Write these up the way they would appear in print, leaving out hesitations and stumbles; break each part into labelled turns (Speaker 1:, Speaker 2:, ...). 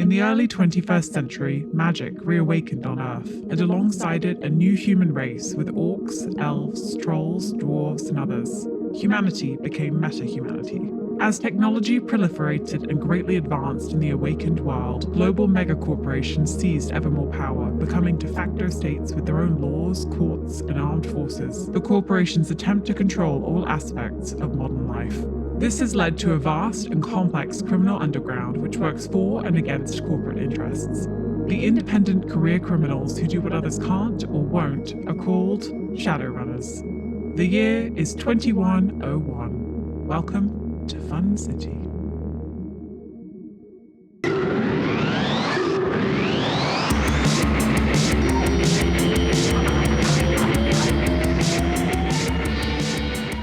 Speaker 1: In the early 21st century, magic reawakened on Earth, and alongside it a new human race with orcs, elves, trolls, dwarves, and others. Humanity became meta-humanity. As technology proliferated and greatly advanced in the awakened world, global megacorporations seized ever more power, becoming de facto states with their own laws, courts, and armed forces. The corporations attempt to control all aspects of modern life. This has led to a vast and complex criminal underground which works for and against corporate interests. The independent career criminals who do what others can't or won't are called Shadowrunners. The year is 2101. Welcome to Fun City.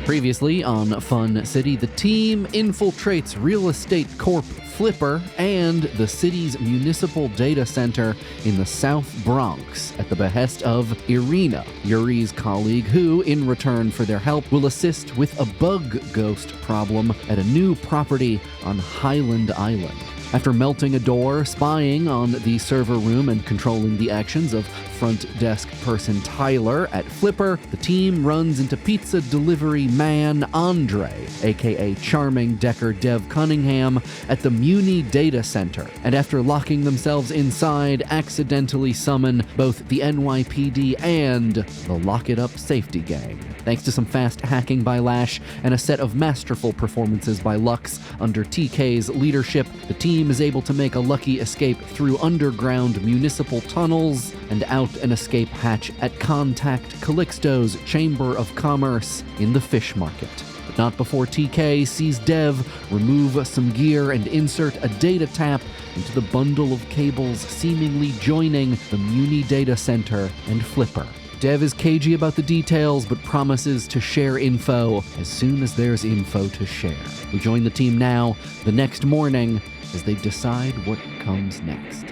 Speaker 2: Previously on Fun City, the team infiltrates real estate corp Flipper and the city's municipal data center in the South Bronx at the behest of Irina, Yuri's colleague, who, in return for their help, will assist with a bug ghost problem at a new property on Highland Island. After melting a door, spying on the server room, and controlling the actions of front desk person Tyler at Flipper, the team runs into pizza delivery man Andre, aka Charming Decker Dev Cunningham, at the Muni Data Center, and after locking themselves inside, accidentally summon both the NYPD and the Lock It Up safety gang. Thanks to some fast hacking by Lash and a set of masterful performances by Luxe under TK's leadership, the team is able to make a lucky escape through underground municipal tunnels and out an escape hatch at Contact Calixto's Chamber of Commerce in the fish market. But not before TK sees Dev remove some gear and insert a data tap into the bundle of cables seemingly joining the Muni Data Center and Flipper. Dev is cagey about the details, but promises to share info as soon as there's info to share. We join the team now, the next morning, as they decide what comes next.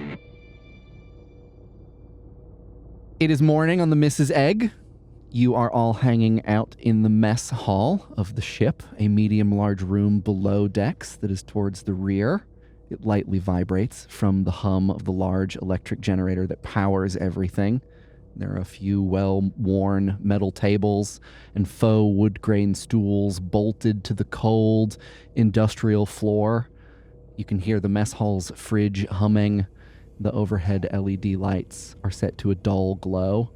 Speaker 2: It is morning on the Mrs. Egg. You are all hanging out in the mess hall of the ship, a medium-large room below decks that is towards the rear. It lightly vibrates from the hum of the large electric generator that powers everything. There are a few well-worn metal tables and faux wood-grain stools bolted to the cold industrial floor. You can hear the mess hall's fridge humming. The overhead LED lights are set to a dull glow.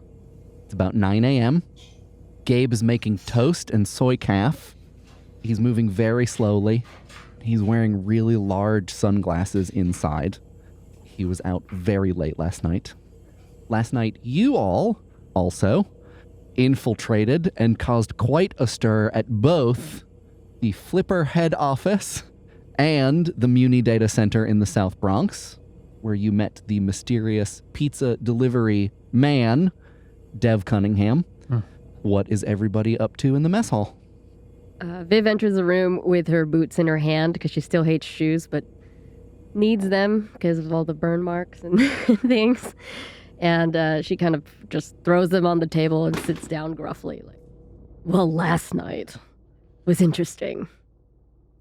Speaker 2: It's about 9 a.m. Gabe is making toast and soy calf. He's moving very slowly. He's wearing really large sunglasses inside. He was out very late last night. Last night, you all also infiltrated and caused quite a stir at both the Flipper head office and the Muni Data Center in the South Bronx, where you met the mysterious pizza delivery man, Dev Cunningham. What is everybody up to in the mess hall?
Speaker 3: Viv enters the room with her boots in her hand because she still hates shoes, but needs them because of all the burn marks and things. And she kind of just throws them on the table and sits down gruffly. Like, well, last night was interesting.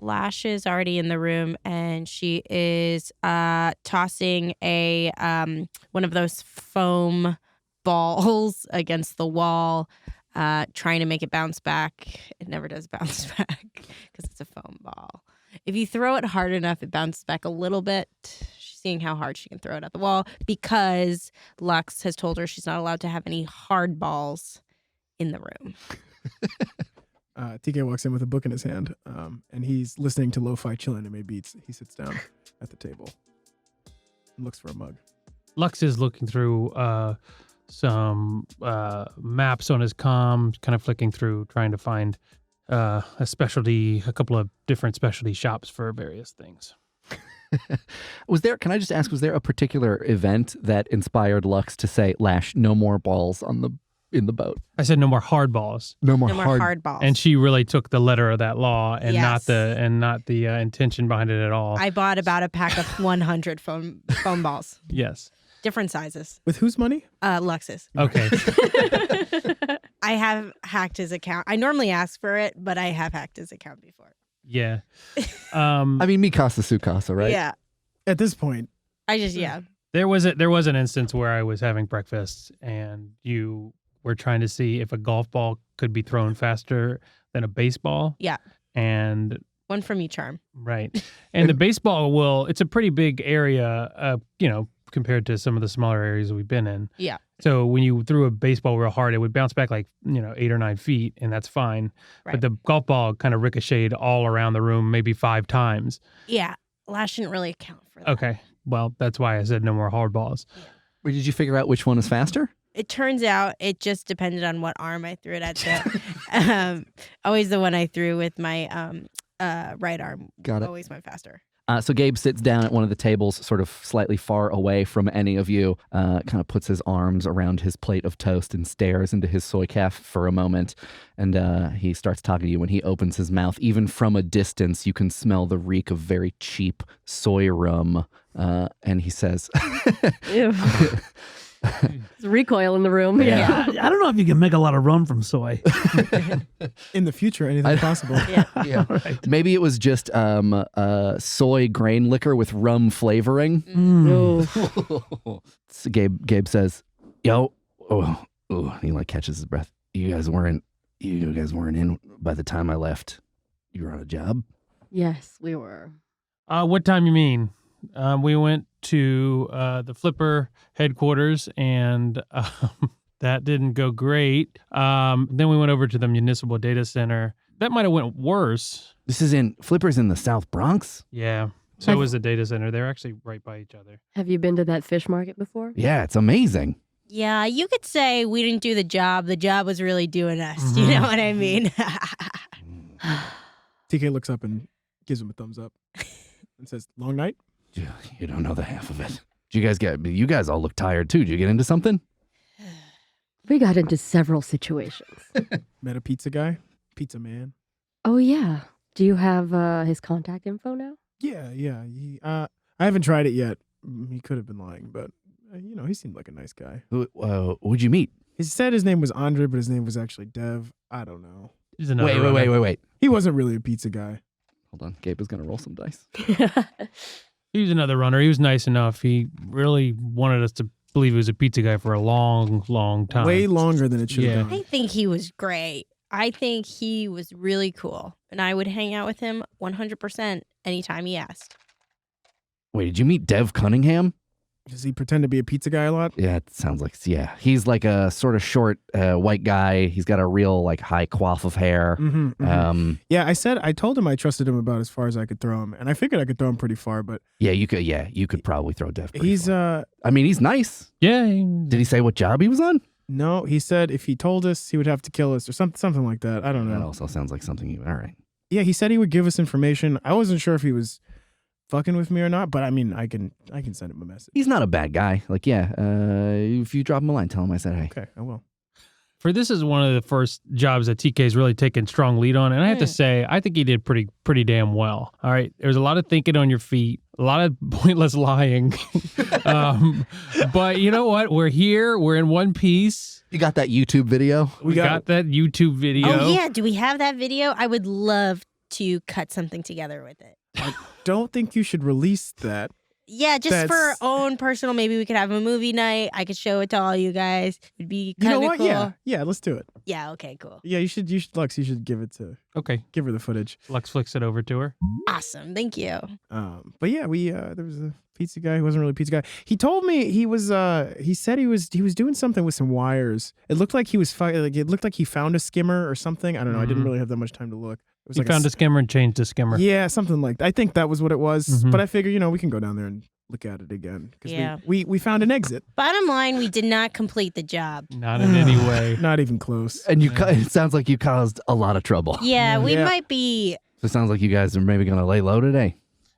Speaker 4: Lash is already in the room, and she is tossing a one of those foam balls against the wall, trying to make it bounce back. It never does bounce back because it's a foam ball. If you throw it hard enough, it bounces back a little bit. Seeing how hard she can throw it at the wall, because Lux has told her she's not allowed to have any hard balls in the room.
Speaker 5: TK walks in with a book in his hand, and he's listening to lo-fi chill anime beats. He sits down at the table and looks for a mug.
Speaker 6: Lux is looking through some maps on his comm, kind of flicking through, trying to find a couple of different specialty shops for various things.
Speaker 2: Can I just ask, was there a particular event that inspired Lux to say, Lash, no more balls in the boat?
Speaker 6: I said no more hard balls.
Speaker 2: No more
Speaker 4: hard balls.
Speaker 6: And she really took the letter of that law and
Speaker 4: Yes.
Speaker 6: not the intention behind it at all.
Speaker 4: I bought about a pack of 100 foam balls.
Speaker 6: Yes.
Speaker 4: Different sizes.
Speaker 5: With whose money?
Speaker 4: Lux's.
Speaker 6: Okay.
Speaker 4: I have hacked his account. I normally ask for it, but I have hacked his account before.
Speaker 6: Yeah.
Speaker 2: I mean, Mikasa Sukasa, right?
Speaker 4: Yeah.
Speaker 5: At this point,
Speaker 4: I just, yeah.
Speaker 6: There was an instance where I was having breakfast and you were trying to see if a golf ball could be thrown faster than a baseball.
Speaker 4: Yeah.
Speaker 6: And
Speaker 4: One from each arm.
Speaker 6: right. And the baseball it's a pretty big area, compared to some of the smaller areas we've been in.
Speaker 4: Yeah.
Speaker 6: So when you threw a baseball real hard, it would bounce back 8 or 9 feet, and that's fine.
Speaker 4: Right.
Speaker 6: But the golf ball kind of ricocheted all around the room, maybe 5 times.
Speaker 4: Yeah. Lash didn't really account for that.
Speaker 6: Okay. Well, that's why I said no more hard balls.
Speaker 2: Or did you figure out which one is faster?
Speaker 4: It turns out it just depended on what arm I threw it at. So, always the one I threw with my right arm.
Speaker 2: Got it.
Speaker 4: Always went faster.
Speaker 2: So Gabe sits down at one of the tables, sort of slightly far away from any of you, kind of puts his arms around his plate of toast and stares into his soy calf for a moment. And he starts talking to you. When he opens his mouth, even from a distance, you can smell the reek of very cheap soy rum. And he says,
Speaker 3: Ew. There's recoil in the room.
Speaker 7: Yeah. I don't know if you can make a lot of rum from soy.
Speaker 5: in the future, anything's possible.
Speaker 2: yeah.
Speaker 7: Right.
Speaker 2: Maybe it was just soy grain liquor with rum flavoring.
Speaker 3: Oh.
Speaker 2: So Gabe says, "Yo, he like catches his breath. You guys weren't in by the time I left. You were on a job."
Speaker 3: Yes, we were.
Speaker 6: What time you mean? We went to the Flipper headquarters, and that didn't go great. Then we went over to the municipal data center. That might have went worse.
Speaker 2: Flipper's in the South Bronx?
Speaker 6: Yeah. So was the data center. They're actually right by each other.
Speaker 3: Have you been to that fish market before?
Speaker 2: Yeah, it's amazing.
Speaker 4: Yeah, you could say we didn't do the job. The job was really doing us. You know what I mean?
Speaker 5: TK looks up and gives him a thumbs up and says, "Long night?"
Speaker 2: You don't know the half of it. You guys all look tired too. Did you get into something?
Speaker 3: We got into several situations.
Speaker 5: Met a pizza guy, pizza man.
Speaker 3: Oh, yeah. Do you have his contact info now?
Speaker 5: Yeah. I haven't tried it yet. He could have been lying, but he seemed like a nice guy.
Speaker 2: Who'd you meet?
Speaker 5: He said his name was Andre, but his name was actually Dev. I don't know.
Speaker 6: He's another
Speaker 2: Wait.
Speaker 5: He wasn't really a pizza guy.
Speaker 2: Hold on. Gabe is gonna roll some dice.
Speaker 6: He was another runner. He was nice enough. He really wanted us to believe he was a pizza guy for a long, long time.
Speaker 5: Way longer than it should have
Speaker 6: Yeah.
Speaker 5: been.
Speaker 4: I think he was great. I think he was really cool. And I would hang out with him 100% anytime he asked.
Speaker 2: Wait, did you meet Dev Cunningham?
Speaker 5: Does he pretend to be a pizza guy a lot?
Speaker 2: Yeah, it sounds like, yeah. He's like a sort of short white guy. He's got a real high coif of hair.
Speaker 5: Yeah, I told him I trusted him about as far as I could throw him, and I figured I could throw him pretty far, but
Speaker 2: You could probably throw Dev pretty far.
Speaker 5: he's
Speaker 2: he's nice.
Speaker 6: Yeah.
Speaker 2: Did he say what job he was on?
Speaker 5: no, he said if he told us, he would have to kill us or something like that. I don't
Speaker 2: That
Speaker 5: know.
Speaker 2: also sounds like something all right.
Speaker 5: Yeah, he said he would give us information. I wasn't sure if he was fucking with me or not, but I mean, I can send him a message.
Speaker 2: He's not a bad guy. If you drop him a line, tell him I said hey.
Speaker 5: Okay, I will.
Speaker 6: For this is one of the first jobs that TK's really taken strong lead on, and I have to say, I think he did pretty damn well. All right, there's a lot of thinking on your feet, a lot of pointless lying, but you know what? We're here. We're in one piece.
Speaker 2: You got that YouTube video?
Speaker 6: We got that YouTube video.
Speaker 4: Oh, yeah. Do we have that video? I would love to cut something together with it.
Speaker 5: Don't think you should release that.
Speaker 4: Yeah, just for our own personal. Maybe we could have a movie night. I could show it to all you guys. It'd be
Speaker 5: You
Speaker 4: kind
Speaker 5: know
Speaker 4: of
Speaker 5: what?
Speaker 4: cool.
Speaker 5: Yeah, let's do it.
Speaker 4: Yeah, okay, cool.
Speaker 5: Yeah, you should, Lux, you should give
Speaker 6: Okay,
Speaker 5: her the footage.
Speaker 6: Lux flicks it over to her.
Speaker 4: Awesome. Thank you.
Speaker 5: But yeah, there was a pizza guy who wasn't really a pizza guy. He told me he said he was doing something with some wires. It looked like he was it looked like he found a skimmer or something. I don't know. I didn't really have that much time to look. It was
Speaker 6: You found a skimmer and changed the skimmer.
Speaker 5: Yeah, something like that. I think that was what it was.
Speaker 6: Mhm.
Speaker 5: But I figure, we can go down there and look at it again. Because
Speaker 4: Yeah.
Speaker 5: we found an exit.
Speaker 4: Bottom line, we did not complete the job.
Speaker 6: Not in any way.
Speaker 5: Not even close.
Speaker 2: And it sounds like you caused a lot of trouble.
Speaker 4: Yeah, we
Speaker 5: Yeah.
Speaker 4: might be.
Speaker 2: So it sounds like you guys are maybe going to lay low today.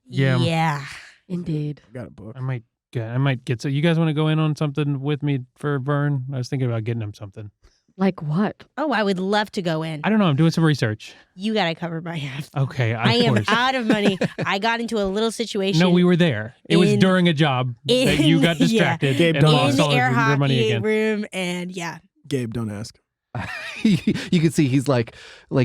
Speaker 6: Yeah.
Speaker 4: Yeah.
Speaker 3: Indeed.
Speaker 5: Got a book.
Speaker 6: I might get so. You guys want to go in on something with me for Verne? I was thinking about getting him something.
Speaker 3: Like what?
Speaker 4: Oh, I would love to go in.
Speaker 6: I don't know. I'm doing some research.
Speaker 4: You got to cover my ass.
Speaker 6: Okay,
Speaker 4: I am
Speaker 6: course.
Speaker 4: out of money. I got into a little situation.
Speaker 6: No, we were there. It was
Speaker 4: in-
Speaker 6: during a job that you got
Speaker 4: yeah.
Speaker 6: distracted
Speaker 5: Gabe,
Speaker 6: and
Speaker 5: don't
Speaker 6: lost
Speaker 4: in the
Speaker 6: all
Speaker 4: air
Speaker 6: of your money
Speaker 4: hockey
Speaker 6: again.
Speaker 4: room, and yeah.
Speaker 5: Gabe, don't ask.
Speaker 2: You can see he's like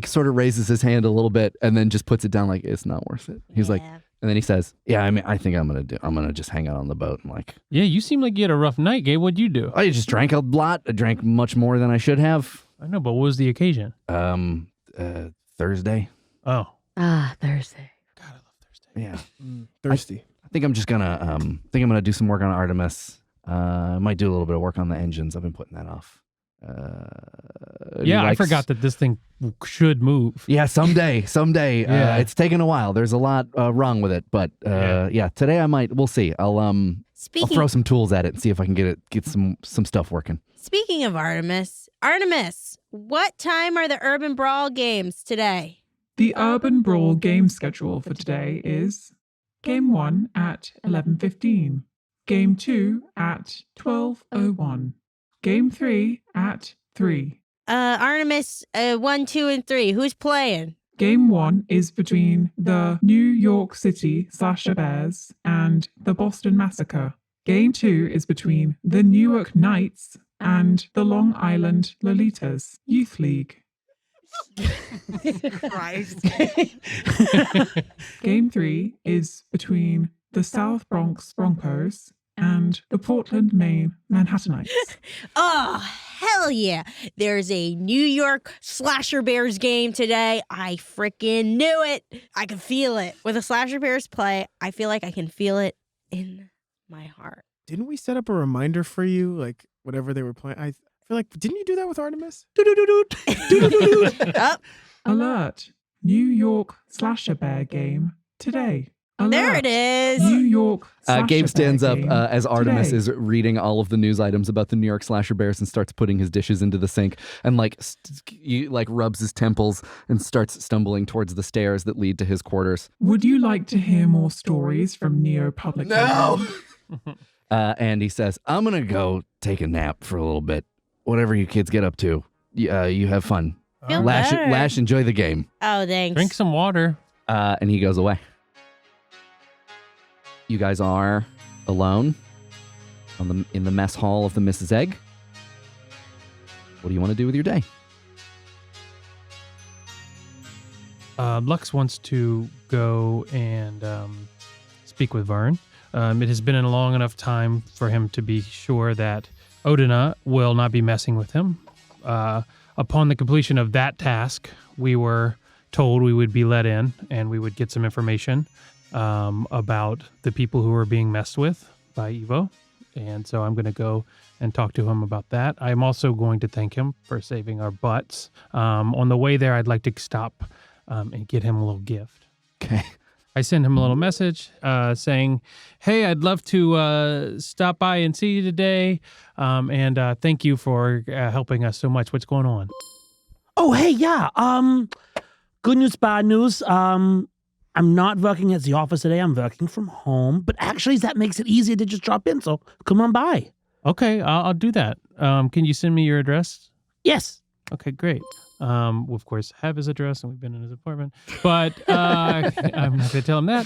Speaker 2: sort of raises his hand a little bit and then just puts it down like it's not worth it. He's like, and then he says, "Yeah, I mean, I think I'm gonna just hang out on the boat and like."
Speaker 6: Yeah, you seem like you had a rough night, Gabe. What'd you do?
Speaker 2: I just drank a lot. I drank much more than I should have.
Speaker 6: I know, but what was the occasion?
Speaker 2: Thursday.
Speaker 6: Oh,
Speaker 3: Thursday.
Speaker 6: God, I love Thursday.
Speaker 2: Yeah,
Speaker 5: Thirsty.
Speaker 2: I think I'm just gonna do some work on Artemis. I might do a little bit of work on the engines. I've been putting that off.
Speaker 6: Yeah, I forgot that this thing should move.
Speaker 2: Yeah, someday.
Speaker 6: Yeah.
Speaker 2: It's taken a while. There's a lot wrong with it, but yeah, today I might. We'll see. I'll throw some tools at it and see if I can get some stuff working.
Speaker 4: Speaking of Artemis, what time are the Urban Brawl games today?
Speaker 1: The Urban Brawl game schedule for today is Game 1 at 11:15, Game 2 at 12:01, Game 3 at 3.
Speaker 4: Artemis 1, 2, and 3. Who's playing?
Speaker 1: Game 1 is between the New York City Slasher Bears and the Boston Massacre. Game 2 is between the Newark Knights and the Long Island Lolitas Youth League.
Speaker 4: Christ.
Speaker 1: Game 3 is between the South Bronx Broncos and the Portland, Maine Manhattanites.
Speaker 4: Oh, hell yeah. There's a New York Slasher Bears game today. I freaking knew it. I can feel it. With a Slasher Bears play, I feel like I can feel it in my heart.
Speaker 5: Didn't we set up a reminder for you, like whatever they were playing? I feel like, didn't you do that with Artemis?
Speaker 4: Oh,
Speaker 1: Alert! New York Slasher Bear game today. Alert.
Speaker 4: there it is.
Speaker 1: New York Slasher
Speaker 2: Gabe stands
Speaker 1: Bear
Speaker 2: up
Speaker 1: game
Speaker 2: as Artemis
Speaker 1: today.
Speaker 2: is reading all of the news items about the New York Slasher Bears and starts putting his dishes into the sink and rubs his temples and starts stumbling towards the stairs that lead to his quarters.
Speaker 1: Would you like to hear more stories from Neo Public?
Speaker 2: No! And he says, "I'm gonna go take a nap for a little bit. Whatever you kids get up to, you have fun.
Speaker 4: Feel
Speaker 2: Lash,
Speaker 4: better.
Speaker 2: enjoy the game."
Speaker 4: Oh, thanks.
Speaker 6: Drink some water.
Speaker 2: And he goes away. You guys are alone in the mess hall of the Mrs. Egg. What do you want to do with your day?
Speaker 6: Lux wants to go and speak with Verne. It has been a long enough time for him to be sure that Odina will not be messing with him. Upon the completion of that task, we were told we would be let in and we would get some information about the people who were being messed with by Evo. And so I'm going to go and talk to him about that. I'm also going to thank him for saving our butts. On the way there, I'd like to stop and get him a little gift.
Speaker 2: Okay.
Speaker 6: I send him a little message saying, "Hey, I'd love to stop by and see you today. And thank you for helping us so much. What's going on?"
Speaker 7: Oh, hey, yeah. Good news, bad news. I'm not working at the office today. I'm working from home. But actually, that makes it easier to just drop in. So come on by.
Speaker 6: Okay, I'll do that. Can you send me your address?
Speaker 7: Yes.
Speaker 6: Okay, great. We of course have his address and we've been in his apartment, but I'm not going to tell him that.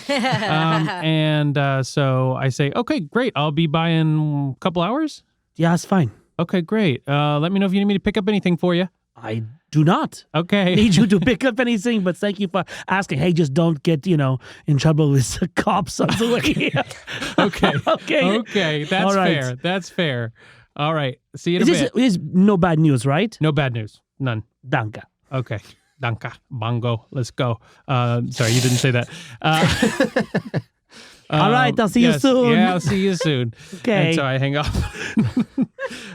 Speaker 6: So I say, okay, great. I'll be by in a couple hours.
Speaker 7: Yeah, it's fine.
Speaker 6: Okay, great. Let me know if you need me to pick up anything for you.
Speaker 7: I do not
Speaker 6: Okay.
Speaker 7: need you to pick up anything, but thank you for asking. Hey, just don't get, in trouble with the cops on the way.
Speaker 6: Okay.
Speaker 7: Okay.
Speaker 6: Okay. That's
Speaker 7: All right.
Speaker 6: fair. That's fair. All right. See you in a bit.
Speaker 7: It is no bad news, right?
Speaker 6: No bad news. None.
Speaker 7: Danke.
Speaker 6: Okay. Danka. Bongo. Let's go. Sorry, you didn't say that.
Speaker 7: All right, I'll see you soon.
Speaker 6: Yeah, I'll see you soon.
Speaker 7: Okay.
Speaker 6: And so I hang up.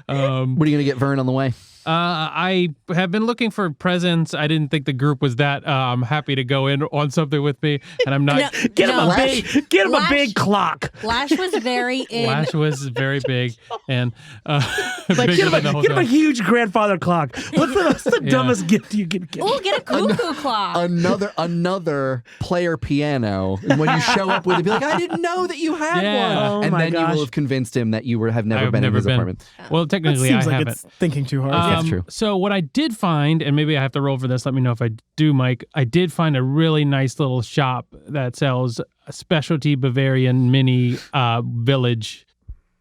Speaker 2: What are you going to get Verne on the way?
Speaker 6: I have been looking for presents. I didn't think the group was that happy to go in on something with me, and I'm not.
Speaker 7: Get him
Speaker 4: No.
Speaker 7: a big clock.
Speaker 4: Lash was very in.
Speaker 6: Lash was very big, and
Speaker 7: Like,
Speaker 6: bigger
Speaker 7: get
Speaker 6: than the whole
Speaker 7: him a
Speaker 6: time.
Speaker 7: huge grandfather clock. What's the
Speaker 6: Yeah.
Speaker 7: dumbest gift you can get?
Speaker 4: Oh, get a cuckoo clock.
Speaker 2: Another player piano. And when you show up with it, be like, "I didn't know that you had
Speaker 6: Yeah.
Speaker 2: one."
Speaker 7: Oh
Speaker 2: and
Speaker 7: my
Speaker 2: then you
Speaker 7: gosh.
Speaker 2: will have convinced him that you have never
Speaker 6: I've
Speaker 2: been
Speaker 6: never
Speaker 2: in his
Speaker 6: been.
Speaker 2: apartment.
Speaker 6: Well,
Speaker 5: That
Speaker 6: technically,
Speaker 5: seems
Speaker 6: I
Speaker 5: like
Speaker 6: haven't.
Speaker 5: it's thinking too hard.
Speaker 2: That's true.
Speaker 6: So what I did find, and maybe I have to roll for this, let me know if I do, Mike. I did find a really nice little shop that sells a specialty Bavarian mini village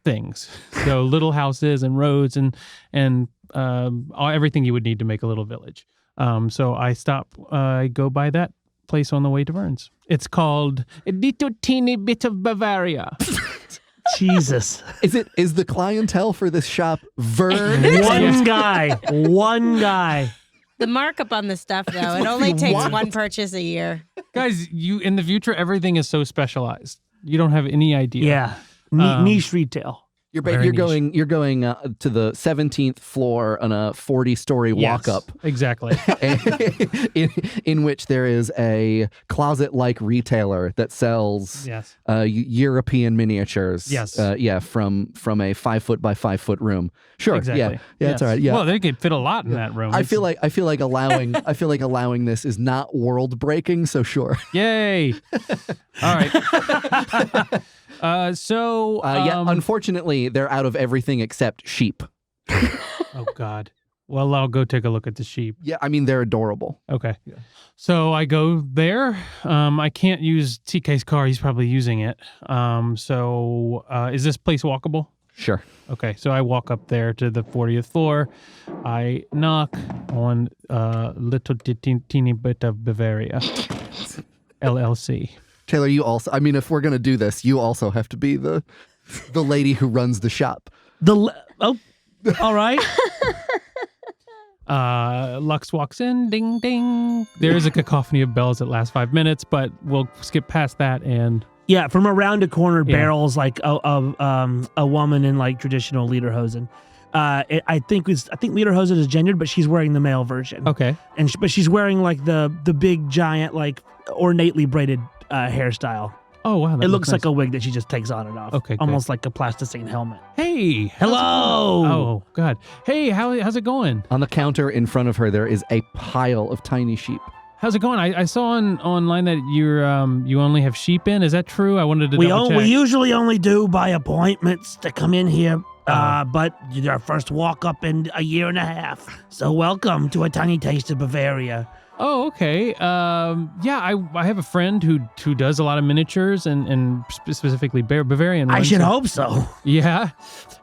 Speaker 6: things. So little houses and roads and everything you would need to make a little village. So I go by that place on the way to Verne's. It's called a little teeny bit of Bavaria.
Speaker 7: Jesus.
Speaker 2: Is the clientele for this shop Verne?
Speaker 7: One guy.
Speaker 4: The markup on the stuff, though, it only takes one purchase a year.
Speaker 6: Guys, in the future, everything is so specialized. You don't have any idea.
Speaker 7: Yeah. Niche retail.
Speaker 2: You're
Speaker 6: Very
Speaker 2: going to the 17th floor on a 40-story walk-up.
Speaker 6: Exactly.
Speaker 2: in which there is a closet-like retailer that sells European miniatures.
Speaker 6: Yes.
Speaker 2: From a 5 foot by 5 foot room. Sure.
Speaker 6: Exactly.
Speaker 2: Yeah. That's all right. Yeah.
Speaker 6: Well, they could fit a lot in that room.
Speaker 2: I feel like allowing this is not world breaking. So sure.
Speaker 6: Yay. All right.
Speaker 2: Unfortunately, they're out of everything except sheep.
Speaker 6: Oh, God. Well, I'll go take a look at the sheep.
Speaker 2: Yeah, I mean, they're adorable.
Speaker 6: Okay. Yeah. So I go there. I can't use TK's car. He's probably using it. Is this place walkable?
Speaker 2: Sure.
Speaker 6: Okay. So I walk up there to the 40th floor. I knock on little teeny bit of Bavaria. LLC.
Speaker 2: Taylor, you also, I mean, if we're going to do this, you also have to be the lady who runs the shop.
Speaker 7: All right.
Speaker 6: Lux walks in, ding, ding. There is a cacophony of bells that last 5 minutes, but we'll skip past that and...
Speaker 7: Yeah, from around a corner barrels like a woman in like traditional lederhosen. I think lederhosen is gendered, but she's wearing the male version.
Speaker 6: Okay.
Speaker 7: But she's wearing like the big giant like ornately braided hairstyle.
Speaker 6: Oh wow!
Speaker 7: It looks like a wig that she just takes on and off.
Speaker 6: Okay, good.
Speaker 7: Almost like a plasticine helmet.
Speaker 6: Hey,
Speaker 7: hello.
Speaker 6: Oh God. Hey, how's it going?
Speaker 2: On the counter in front of her, there is a pile of tiny sheep.
Speaker 6: How's it going? I saw online that you only have sheep in. Is that true? I wanted to double check.
Speaker 7: We usually only do by appointments to come in here. But our first walk up in a year and a half. So welcome to a tiny taste of Bavaria.
Speaker 6: Oh, okay. I have a friend who does a lot of miniatures and specifically Bavarian ones.
Speaker 7: I should hope so.
Speaker 6: Yeah.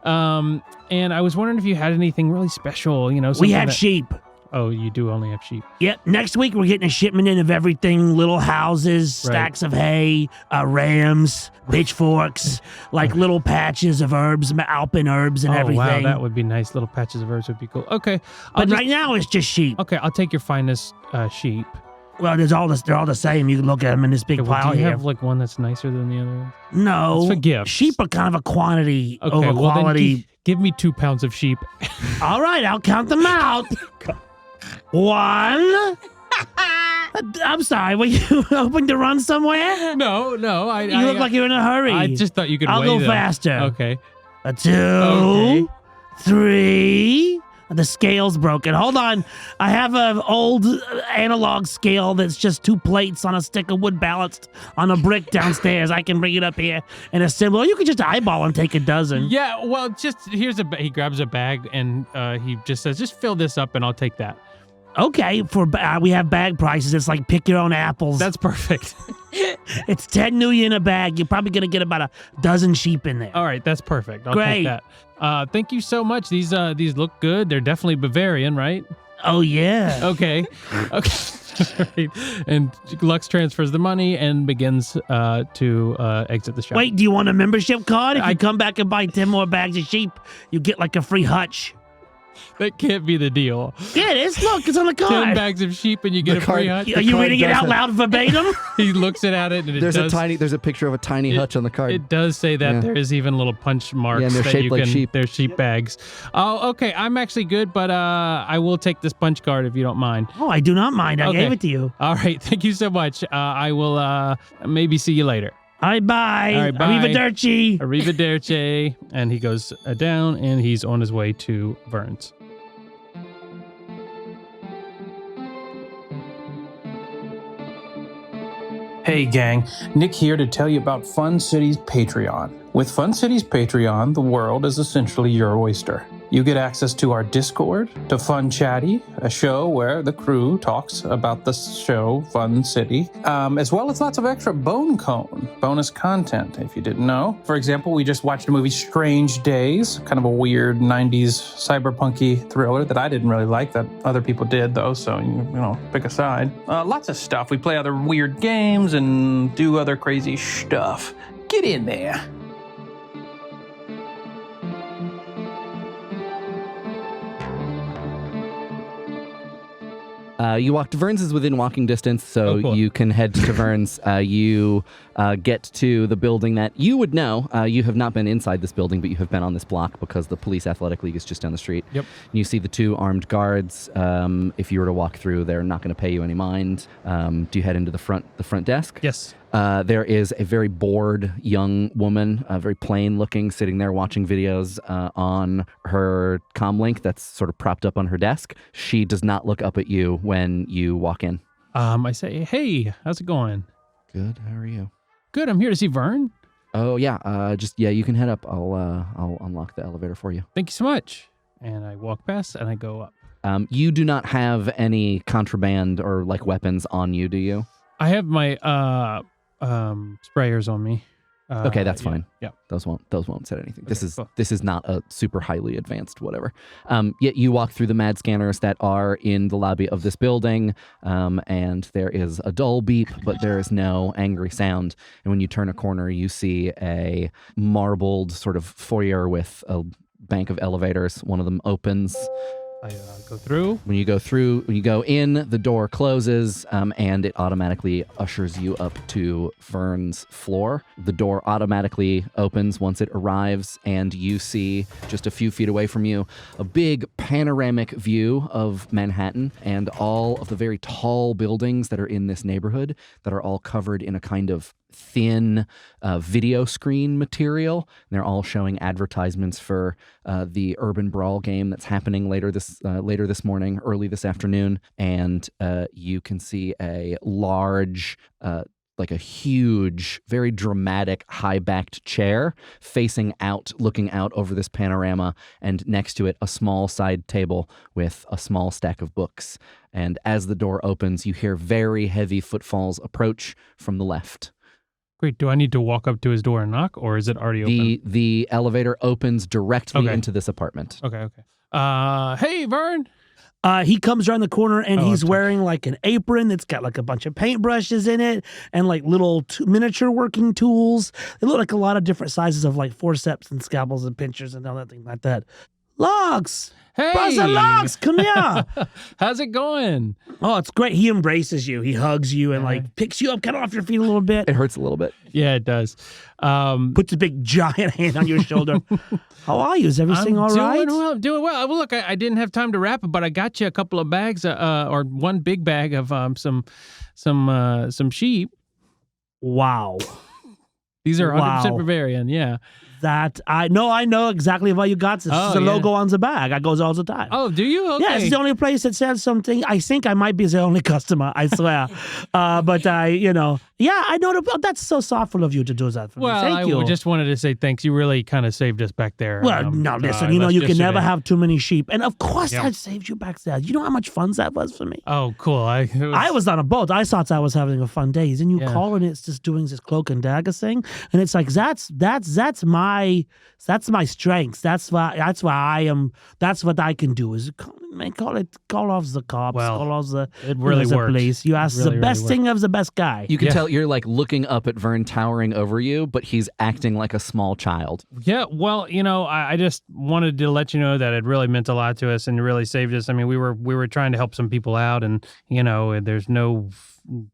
Speaker 6: And I was wondering if you had anything really special,
Speaker 7: We have sheep.
Speaker 6: Oh, you do only have sheep.
Speaker 7: Yep. Next week, we're getting a shipment in of everything. Little houses, stacks of hay, rams, pitchforks, like little patches of herbs, Alpine herbs and everything.
Speaker 6: Wow, that would be nice. Little patches of herbs would be cool. Okay.
Speaker 7: But right now, it's just sheep.
Speaker 6: Okay, I'll take your finest sheep.
Speaker 7: Well, they're all the same. You can look at them in this big pile
Speaker 6: do you
Speaker 7: here.
Speaker 6: have like one that's nicer than the other?
Speaker 7: No.
Speaker 6: It's for gifts.
Speaker 7: Sheep are kind of a quantity over
Speaker 6: well,
Speaker 7: quality.
Speaker 6: Then give me 2 pounds of sheep.
Speaker 7: All right, I'll count them out. 1. I'm sorry. Were you hoping to run somewhere?
Speaker 6: No.
Speaker 7: You look like you're in a hurry.
Speaker 6: I just thought you could
Speaker 7: I'll
Speaker 6: weigh
Speaker 7: go
Speaker 6: them.
Speaker 7: faster.
Speaker 6: Okay.
Speaker 7: 2,
Speaker 6: Okay.
Speaker 7: 3. The scale's broken. Hold on. I have an old analog scale that's just 2 plates on a stick of wood balanced on a brick downstairs. I can bring it up here and assemble. You can just eyeball and take a dozen.
Speaker 6: Yeah, well, just here's he grabs a bag and he just says, just fill this up and I'll take that.
Speaker 7: Okay, we have bag prices. It's like pick your own apples.
Speaker 6: That's perfect.
Speaker 7: It's 10 new in a bag. You're probably going to get about a dozen sheep in there.
Speaker 6: All right, that's perfect. I'll
Speaker 7: Great.
Speaker 6: take that. Thank you so much. These look good. They're definitely Bavarian, right?
Speaker 7: Oh, yeah.
Speaker 6: Okay. Okay. And Lux transfers the money and begins to exit the shop.
Speaker 7: Wait, do you want a membership card? If you come back and buy 10 more bags of sheep, you get like a free hutch.
Speaker 6: That can't be the deal.
Speaker 7: Yeah, it is. Look, it's on the card.
Speaker 6: 10 bags of sheep and you get a free hutch.
Speaker 7: Are you reading it out loud verbatim?
Speaker 6: He looks at it and
Speaker 2: there's a picture of a tiny hutch on the card.
Speaker 6: It does say that there is even little punch marks.
Speaker 2: Yeah, and they're
Speaker 6: that
Speaker 2: shaped like sheep.
Speaker 6: They're sheep bags. Oh, okay. I'm actually good, but I will take this punch card if you don't mind.
Speaker 7: Oh, I do not mind. I gave it to you.
Speaker 6: All right. Thank you so much. I will maybe see you later.
Speaker 7: All right, bye.
Speaker 6: All right, bye.
Speaker 7: Arrivederci.
Speaker 6: Arrivederci. And he goes down and he's on his way to Verne's.
Speaker 8: Hey gang, Nick here to tell you about Fun City's Patreon. With Fun City's Patreon, the world is essentially your oyster. You get access to our Discord, to Fun Chatty, a show where the crew talks about the show Fun City, as well as lots of extra Bone Cone bonus content, if you didn't know. For example, we just watched the movie Strange Days, kind of a weird 90s cyberpunky thriller that I didn't really like, that other people did, though, so, pick a side. Lots of stuff. We play other weird games and do other crazy stuff. Get in there.
Speaker 2: You walk to Vern's is within walking distance, so
Speaker 6: cool.
Speaker 2: You can head to Vern's. You get to the building that you would know. You have not been inside this building, but you have been on this block because the Police Athletic League is just down the street.
Speaker 6: Yep.
Speaker 2: You see the 2 armed guards. If you were to walk through, they're not going to pay you any mind. Do you head into the front desk?
Speaker 6: Yes.
Speaker 2: There is a very bored young woman, very plain looking, sitting there watching videos on her comm link that's sort of propped up on her desk. She does not look up at you when you walk in.
Speaker 6: I say, hey, how's it going?
Speaker 2: Good. How are you?
Speaker 6: Good. I'm here to see Vern.
Speaker 2: Oh yeah. You can head up. I'll unlock the elevator for you.
Speaker 6: Thank you so much. And I walk past and I go up.
Speaker 2: You do not have any contraband or like weapons on you, do you?
Speaker 6: I have my sprayers on me.
Speaker 2: Okay, that's fine.
Speaker 6: Yeah.
Speaker 2: Those won't set anything.
Speaker 6: Okay,
Speaker 2: This is not a super highly advanced whatever. Yet you walk through the mad scanners that are in the lobby of this building, and there is a dull beep, but there is no angry sound. And when you turn a corner, you see a marbled sort of foyer with a bank of elevators. One of them opens.
Speaker 6: I go through.
Speaker 2: When you go in, the door closes, and it automatically ushers you up to Vern's floor. The door automatically opens once it arrives, and you see, just a few feet away from you, a big panoramic view of Manhattan and all of the very tall buildings that are in this neighborhood that are all covered in a kind of thin video screen material. And they're all showing advertisements for the Urban Brawl game that's happening later this morning, early this afternoon. And you can see a large, like a huge, very dramatic, high-backed chair facing out, looking out over this panorama, and next to it, a small side table with a small stack of books. And as the door opens, you hear very heavy footfalls approach from the left.
Speaker 6: Great. Do I need to walk up to his door and knock, or is it already open?
Speaker 2: The elevator opens directly into this apartment.
Speaker 6: Okay. Hey, Vern.
Speaker 7: He comes around the corner and he's wearing like an apron that's got like a bunch of paintbrushes in it and like little miniature working tools. They look like a lot of different sizes of like forceps and scalpels and pinchers and all that thing like that. Logs!
Speaker 6: Hey!
Speaker 7: Brother Logs, come here!
Speaker 6: How's it going?
Speaker 7: Oh, it's great. He embraces you. He hugs you and like picks you up kind of off your feet a little bit.
Speaker 2: It hurts a little bit.
Speaker 6: Yeah, it does.
Speaker 7: Puts a big giant hand on your shoulder. How are you? Is everything all right?
Speaker 6: Doing well. Well, look, I didn't have time to wrap it, but I got you a couple of bags, or one big bag of some sheep.
Speaker 7: Wow.
Speaker 6: These are 100% Bavarian, yeah.
Speaker 7: That I know exactly what you got. This is the logo on the bag. I goes all the time.
Speaker 6: Oh, do you? Okay.
Speaker 7: Yeah, it's the only place that sells something. I think I might be the only customer. I swear. But I know. Yeah, I know. That's so thoughtful of you to do that for me. Thank you.
Speaker 6: I just wanted to say thanks. You really kind of saved us back there.
Speaker 7: Well, now listen. You can never have too many sheep, and of course I saved you back there. You know how much fun that was for me.
Speaker 6: Oh, cool.
Speaker 7: I was on a boat. I thought I was having a fun day. Then you call and it's just doing this cloak and dagger thing, and it's like that's my strength. That's why I am. That's what I can do. Is call off the cops. Call off the police. You ask the best thing of the best guy.
Speaker 2: You can tell you're like looking up at Vern towering over you, but he's acting like a small child.
Speaker 6: Yeah. Well, I just wanted to let you know that it really meant a lot to us and really saved us. I mean, we were trying to help some people out, and there's no.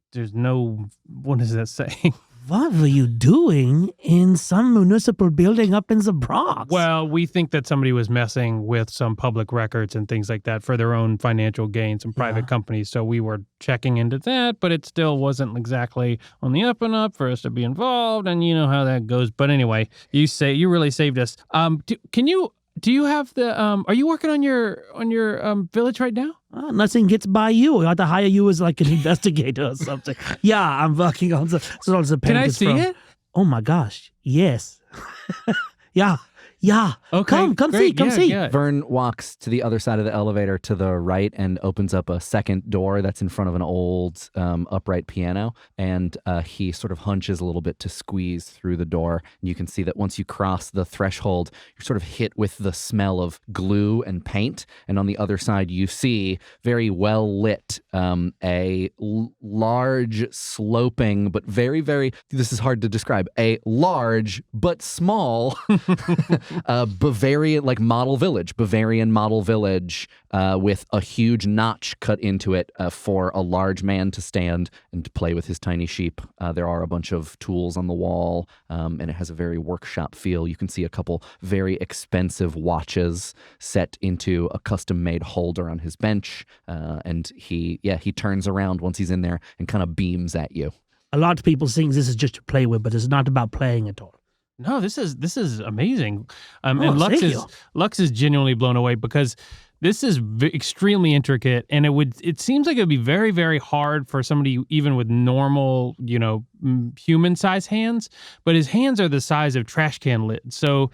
Speaker 6: What is that saying?
Speaker 7: What were you doing in some municipal building up in the Bronx?
Speaker 6: Well, we think that somebody was messing with some public records and things like that for their own financial gain, some private companies. So we were checking into that, but it still wasn't exactly on the up and up for us to be involved. And you know how that goes. But anyway, you really saved us. Do you have the? Are you working on your village right now?
Speaker 7: Nothing gets by you. I have to hire you as like an investigator or something. Yeah, I'm working on the
Speaker 6: Can I see it?
Speaker 7: Oh my gosh, yes. Yeah.
Speaker 6: Okay,
Speaker 7: Come
Speaker 6: great.
Speaker 7: see.
Speaker 6: Yeah.
Speaker 2: Vern walks to the other side of the elevator to the right and opens up a second door that's in front of an old upright piano. And he sort of hunches a little bit to squeeze through the door. And you can see that once you cross the threshold, you're sort of hit with the smell of glue and paint. And on the other side, you see very well lit large, sloping, but very, very, this is hard to describe, a large but small Bavarian model village with a huge notch cut into it for a large man to stand and to play with his tiny sheep. There are a bunch of tools on the wall, and it has a very workshop feel. You can see a couple very expensive watches set into a custom-made holder on his bench, and he turns around once he's in there and kind of beams at you.
Speaker 7: A lot of people think this is just to play with, but it's not about playing at all.
Speaker 6: No, this is amazing. And
Speaker 7: thank you.
Speaker 6: Lux is genuinely blown away because this is extremely intricate, and it seems like it would be very, very hard for somebody even with normal, human-sized hands. But his hands are the size of trash can lids, so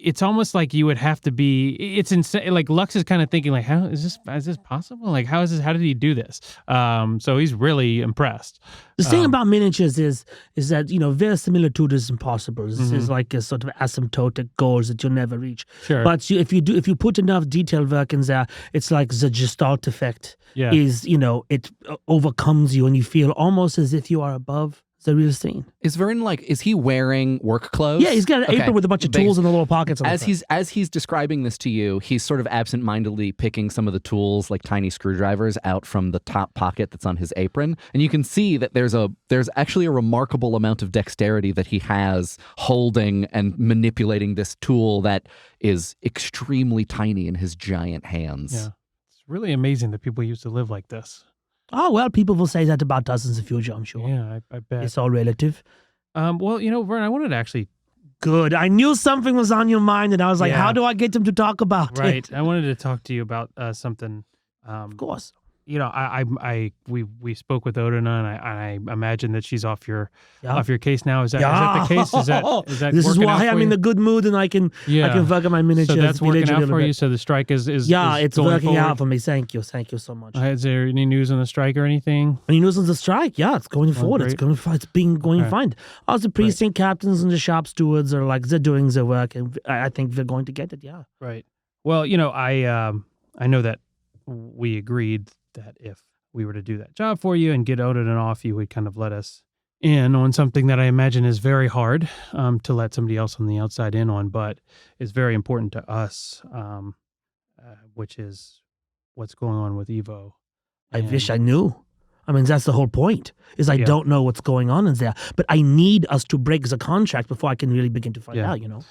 Speaker 6: it's almost like you would have to be. It's insane. Like Lux is kind of thinking, like, how is this possible? Like, how did he do this? So he's really impressed.
Speaker 7: The thing about miniatures is that verisimilitude is impossible. This is like a sort of asymptotic goals that you'll never reach.
Speaker 6: Sure.
Speaker 7: But if you put enough detail work in there, it's like the Gestalt effect.
Speaker 6: Yeah.
Speaker 7: It overcomes you, and you feel almost as if you are above the real scene.
Speaker 2: Is Vern is he wearing work clothes?
Speaker 7: Yeah, he's got an apron with a bunch of tools in the little pockets.
Speaker 2: As he's describing this to you, he's sort of absentmindedly picking some of the tools, like tiny screwdrivers, out from the top pocket that's on his apron, and you can see that there's actually a remarkable amount of dexterity that he has holding and manipulating this tool that is extremely tiny in his giant hands.
Speaker 6: Yeah, it's really amazing that people used to live like this.
Speaker 7: Oh, well, people will say that about us in the future, I'm sure.
Speaker 6: Yeah, I bet.
Speaker 7: It's all relative.
Speaker 6: Well, Vern, I wanted to actually...
Speaker 7: Good. I knew something was on your mind, and I was like,
Speaker 6: Yeah.
Speaker 7: how do I get him to talk about it?
Speaker 6: Right. I wanted to talk to you about something.
Speaker 7: Of course.
Speaker 6: We spoke with Odina, and I imagine that she's off your case now. Is that the case? Is that
Speaker 7: This is
Speaker 6: working out
Speaker 7: why
Speaker 6: for
Speaker 7: I'm
Speaker 6: you?
Speaker 7: in a good mood, and I can work on my miniatures.
Speaker 6: So that's working
Speaker 7: village a
Speaker 6: out
Speaker 7: little
Speaker 6: for
Speaker 7: bit.
Speaker 6: you. So the strike is
Speaker 7: it's
Speaker 6: going
Speaker 7: working
Speaker 6: forward?
Speaker 7: out for me. Thank you so much.
Speaker 6: Is there any news on the strike or anything?
Speaker 7: Any news on the strike? Yeah, it's going forward.
Speaker 6: great.
Speaker 7: It's been going
Speaker 6: Okay.
Speaker 7: fine. All the precinct captains and the shop stewards are they're doing their work, and I think they're going to get it. Yeah.
Speaker 6: Right. Well, I know that we agreed that if we were to do that job for you and get Odin off, you would kind of let us in on something that I imagine is very hard to let somebody else on the outside in on, but is very important to us, which is what's going on with Evo.
Speaker 7: I wish I knew. I mean, that's the whole point, is I
Speaker 6: Yeah.
Speaker 7: don't know what's going on in there. But I need us to break the contract before I can really begin to find
Speaker 6: Yeah.
Speaker 7: out,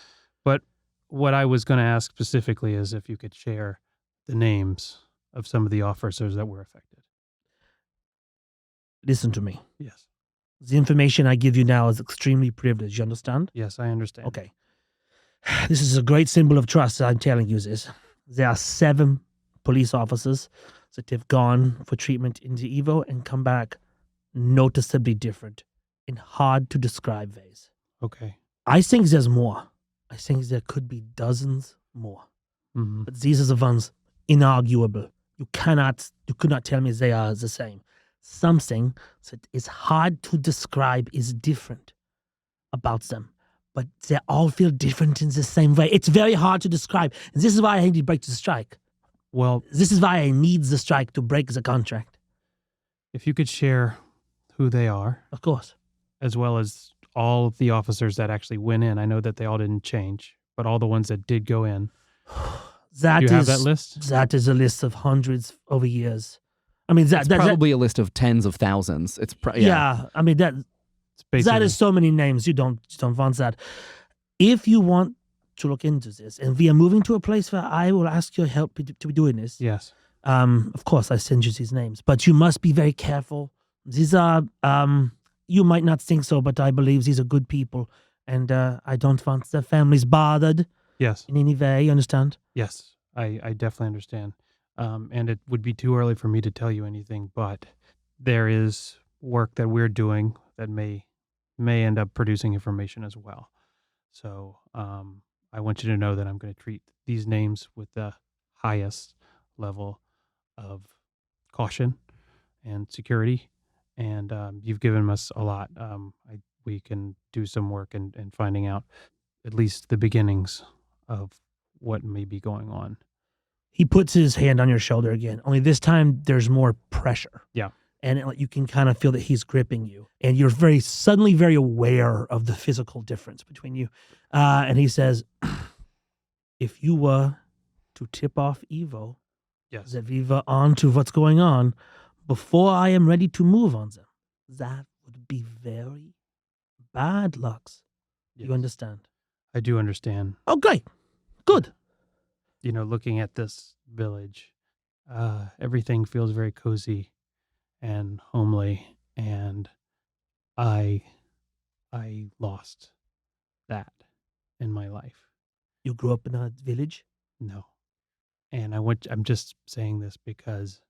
Speaker 6: But what I was going to ask specifically is if you could share the names of some of the officers that were affected.
Speaker 7: Listen to me.
Speaker 6: Yes.
Speaker 7: The information I give you now is extremely privileged. You understand?
Speaker 6: Yes, I understand.
Speaker 7: Okay. This is a great symbol of trust. I'm telling you this. There are 7 police officers that have gone for treatment into Evo and come back noticeably different in hard to describe ways.
Speaker 6: Okay.
Speaker 7: I think there's more. I think there could be dozens more.
Speaker 6: Mm-hmm.
Speaker 7: But these are the ones inarguable. You could not tell me they are the same. Something that is hard to describe is different about them, but they all feel different in the same way. It's very hard to describe. And this is why I need to break the strike.
Speaker 6: Well,
Speaker 7: This is why I need the strike to break the contract.
Speaker 6: if you could share who they are,
Speaker 7: Of course.
Speaker 6: as well as all of the officers that actually went in. I know that they all didn't change, but all the ones that did go in.
Speaker 7: That
Speaker 6: Do you have
Speaker 7: is-
Speaker 6: that list?
Speaker 7: That is a list of hundreds over years. I mean,
Speaker 2: It's probably a list of tens of thousands. It's
Speaker 7: I mean, that
Speaker 6: It's basically,
Speaker 7: that is so many names. You don't want that. If you want to look into this, and we are moving to a place where I will ask your help to be doing this.
Speaker 6: yes.
Speaker 7: Of course, I send you these names, but you must be very careful. These are, you might not think so, but I believe these are good people, and I don't want their families bothered
Speaker 6: Yes.
Speaker 7: in any way. You understand?
Speaker 6: Yes. I definitely understand. And it would be too early for me to tell you anything, but there is work that we're doing that may end up producing information as well. So I want you to know that I'm going to treat these names with the highest level of caution and security. And you've given us a lot. We can do some work in finding out at least the beginnings of what may be going on.
Speaker 7: He puts his hand on your shoulder again, only this time there's more pressure.
Speaker 6: Yeah.
Speaker 7: And you can kind of feel that he's gripping you. And you're suddenly very aware of the physical difference between you. And he says, if you were to tip off Evo,
Speaker 6: Yes.
Speaker 7: Zeviva, onto what's going on, before I am ready to move on them, that would be very bad, Lux.
Speaker 6: Yes.
Speaker 7: You understand?
Speaker 6: I do understand.
Speaker 7: Okay, good.
Speaker 6: Looking at this village, everything feels very cozy and homely, and I lost that in my life.
Speaker 7: You grew up in a village?
Speaker 6: No. And I'm just saying this because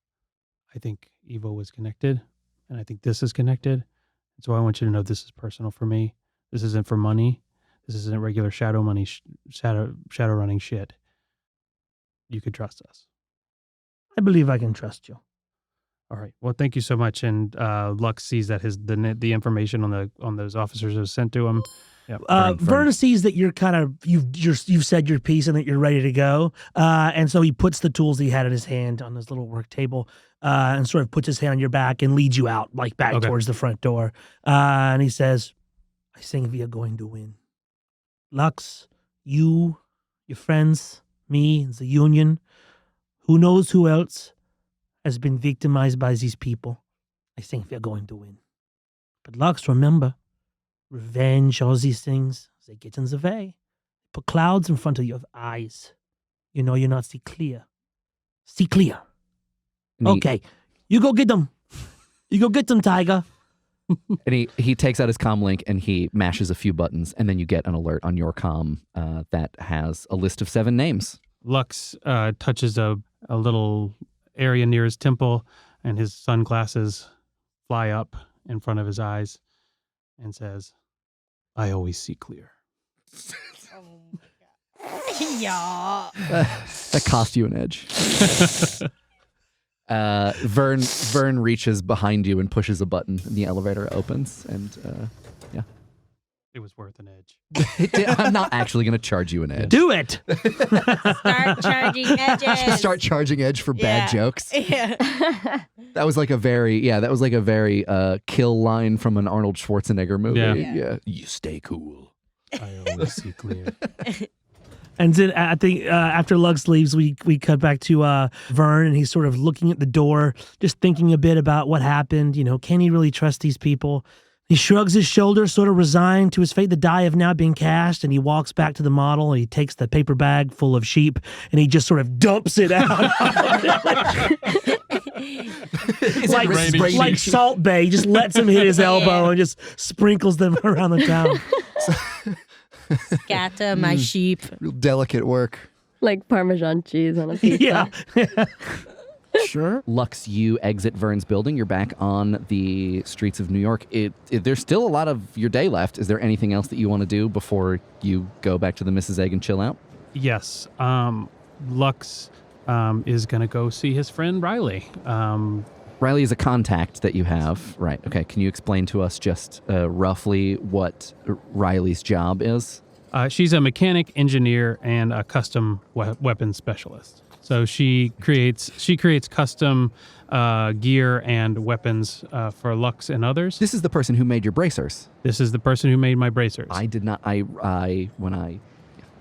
Speaker 6: I think Evo was connected, and I think this is connected. And so I want you to know this is personal for me. This isn't for money. This isn't regular shadow money, shadow running shit. You could trust us.
Speaker 7: I believe I can trust you.
Speaker 6: All right. Well, thank you so much. And Lux sees that the information on those officers was sent to him. Yeah.
Speaker 7: Verne sees that you're kind of you've said your piece and that you're ready to go, and so he puts the tools he had in his hand on his little work table, and sort of puts his hand on your back and leads you out, like back towards the front door. And he says, "I think we are going to win. Lux, you, your friends, me, the Union, who knows who else has been victimized by these people. I think we are going to win. But Lux, remember." Revenge, all these things, they get in the way. Put clouds in front of your eyes. You're not see clear. See clear. Okay, you go get them. You go get them, Tiger.
Speaker 2: And he takes out his comm link and he mashes a few buttons, and then you get an alert on your comm that has a list of 7 names.
Speaker 6: Lux touches a little area near his temple, and his sunglasses fly up in front of his eyes and says, "I always see clear."
Speaker 4: Yeah.
Speaker 2: That cost you an edge. Verne reaches behind you and pushes a button, and the elevator opens, and yeah.
Speaker 6: It was worth an edge.
Speaker 2: I'm not actually going to charge you an edge.
Speaker 7: Do it.
Speaker 4: Start charging edges.
Speaker 2: Start charging edge for bad jokes.
Speaker 4: Yeah.
Speaker 2: That was like a very kill line from an Arnold Schwarzenegger movie. Yeah. You stay cool.
Speaker 6: I always see clear.
Speaker 7: And then I think after Lux leaves, we cut back to Verne, and he's sort of looking at the door, just thinking a bit about what happened. Can he really trust these people? He shrugs his shoulders, sort of resigned to his fate. The die have now been cast, and he walks back to the model, and he takes the paper bag full of sheep, and he just sort of dumps it out. like Salt Bay, just lets him hit his elbow and just sprinkles them around the town.
Speaker 4: Scatter my sheep.
Speaker 2: Real delicate work.
Speaker 3: Like Parmesan cheese on a pizza.
Speaker 7: Yeah.
Speaker 5: Sure.
Speaker 2: Lux, you exit Verne's building. You're back on the streets of New York. There's still a lot of your day left. Is there anything else that you want to do before you go back to the Mrs. Egg and chill out?
Speaker 6: Yes. Lux is going to go see his friend Riley.
Speaker 2: Riley is a contact that you have. Right. Okay. Can you explain to us just roughly what Riley's job is?
Speaker 6: She's a mechanic, engineer, and a custom weapons specialist. So she creates custom gear and weapons for Lux and others.
Speaker 2: This is the person who made your bracers.
Speaker 6: This is the person who made my bracers.
Speaker 2: I did not. I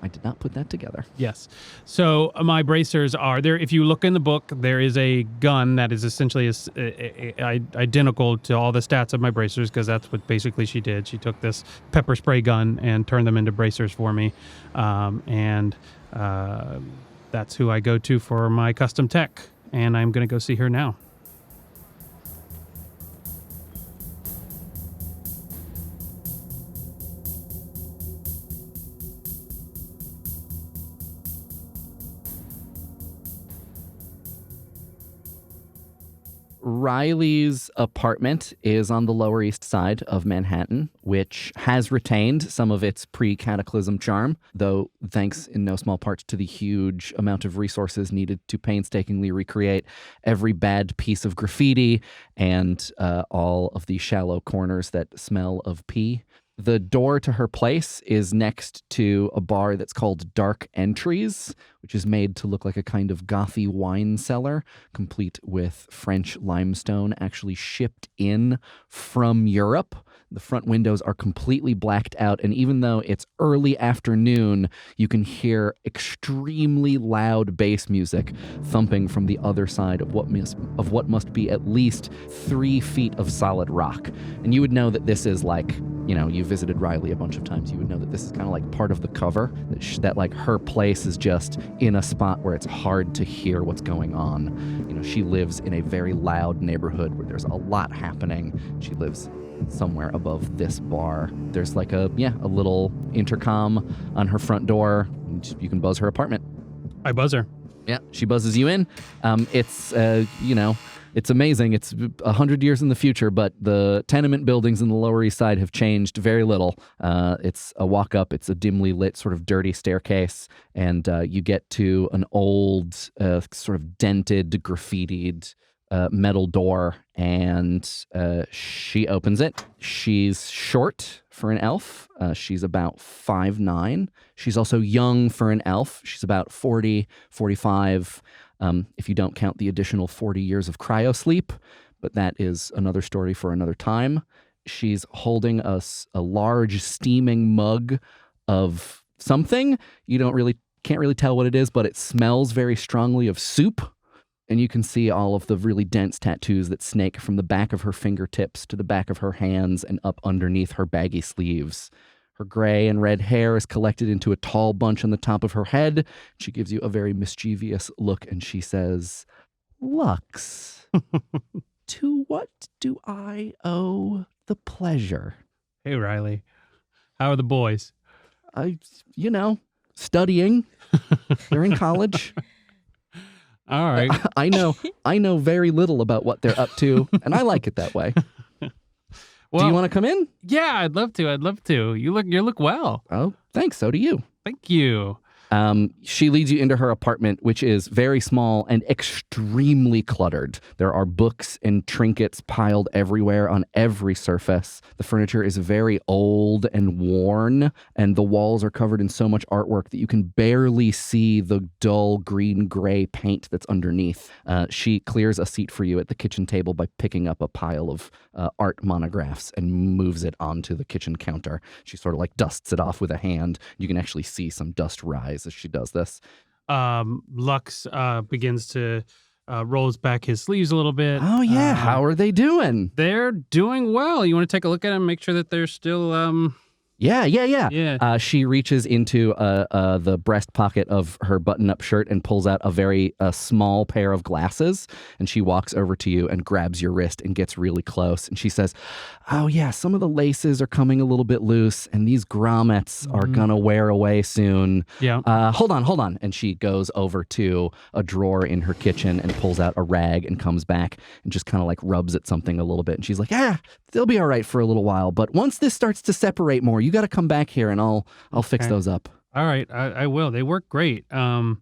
Speaker 2: did not put that together.
Speaker 6: Yes. So my bracers are there. If you look in the book, there is a gun that is essentially identical to all the stats of my bracers, because that's what basically she did. She took this pepper spray gun and turned them into bracers for me. That's who I go to for my custom tech, and I'm going to go see her now.
Speaker 2: Riley's apartment is on the Lower East Side of Manhattan, which has retained some of its pre-cataclysm charm, though thanks in no small part to the huge amount of resources needed to painstakingly recreate every bad piece of graffiti and all of the shallow corners that smell of pee. The door to her place is next to a bar that's called Dark Entries, which is made to look like a kind of gothy wine cellar, complete with French limestone actually shipped in from Europe. The front windows are completely blacked out, and even though it's early afternoon, you can hear extremely loud bass music thumping from the other side of what must be at least 3 feet of solid rock. And you would know that this is like, you visited Riley a bunch of times. You would know that this is kind of like part of the cover, that like her place is just in a spot where it's hard to hear what's going on. She lives in a very loud neighborhood where there's a lot happening. She lives somewhere above this bar. There's like a little intercom on her front door. You can buzz her apartment.
Speaker 6: I buzz her.
Speaker 2: Yeah, she buzzes you in. It's amazing. It's 100 years in the future, but the tenement buildings in the Lower East Side have changed very little. It's a walk up. It's a dimly lit, sort of dirty staircase, and you get to an old, sort of dented, graffitied metal door, and she opens it. She's short for an elf. She's about 5'9". She's also young for an elf. She's about 40, 45, if you don't count the additional 40 years of cryosleep, but that is another story for another time. She's holding a large steaming mug of something. You can't really tell what it is, but it smells very strongly of soup. And you can see all of the really dense tattoos that snake from the back of her fingertips to the back of her hands and up underneath her baggy sleeves. Her gray and red hair is collected into a tall bunch on the top of her head. She gives you a very mischievous look and she says, "Lux, to what do I owe the pleasure?"
Speaker 6: Hey, Riley. How are the boys?
Speaker 2: Studying. They're in college.
Speaker 6: All right.
Speaker 2: I know very little about what they're up to, and I like it that way.
Speaker 6: Well,
Speaker 2: do you want to come in?
Speaker 6: Yeah, I'd love to. You look well.
Speaker 2: Oh, thanks. So do you.
Speaker 6: Thank you.
Speaker 2: She leads you into her apartment, which is very small and extremely cluttered. There are books and trinkets piled everywhere on every surface. The furniture is very old and worn, and the walls are covered in so much artwork that you can barely see the dull green-gray paint that's underneath. She clears a seat for you at the kitchen table by picking up a pile of art monographs and moves it onto the kitchen counter. She sort of like dusts it off with a hand. You can actually see some dust rise as she does this.
Speaker 6: Lux begins to rolls back his sleeves a little bit.
Speaker 2: Oh yeah, how are they doing?
Speaker 6: They're doing well. You want to take a look at them, make sure that they're still
Speaker 2: Yeah. She reaches into the breast pocket of her button-up shirt and pulls out a very small pair of glasses. And she walks over to you and grabs your wrist and gets really close. And she says, "Oh yeah, some of the laces are coming a little bit loose, and these grommets are gonna wear away soon.
Speaker 6: Yeah.
Speaker 2: Hold on." And she goes over to a drawer in her kitchen and pulls out a rag and comes back and just kind of like rubs at something a little bit. And she's like, "Yeah, they'll be all right for a little while, but once this starts to separate more, you got to come back here and I'll fix those up."
Speaker 6: All right, I will. They work great. The